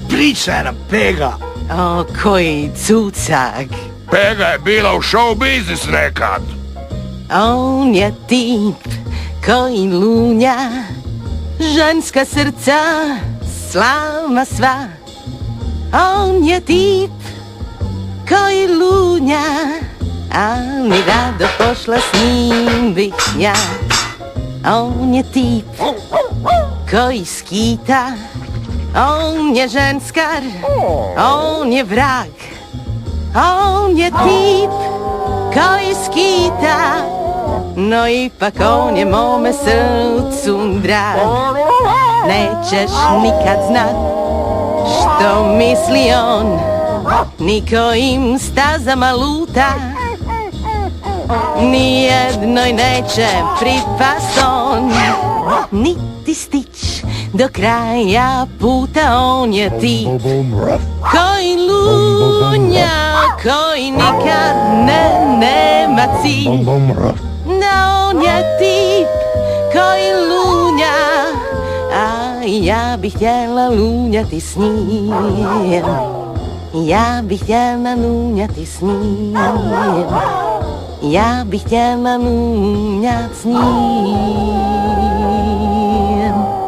Pričaj nam, Pega. O, koji cucak. Pega je bila u show biznis nekad. On je tip koji lunja, ženska srca, slama sva. On je tip koji lunja, ali rado pošla s njim bih ja. On je tip koji skita, on je ženskar, on je vrag. On je tip koji skita, no ipak on je mome srcu drag. Nećeš nikad znat što misli on, ni kojim stazama luta. Nijednoj neće pripast on, niti stić do kraja puta. On je tip koji lunja, koji nikad nema cilj. Da, on je tip koji lunja, a ja bih htjela lunjati s njim. Ja bih htjela lunjati s njim. Ja bih htjela lunjati s njim.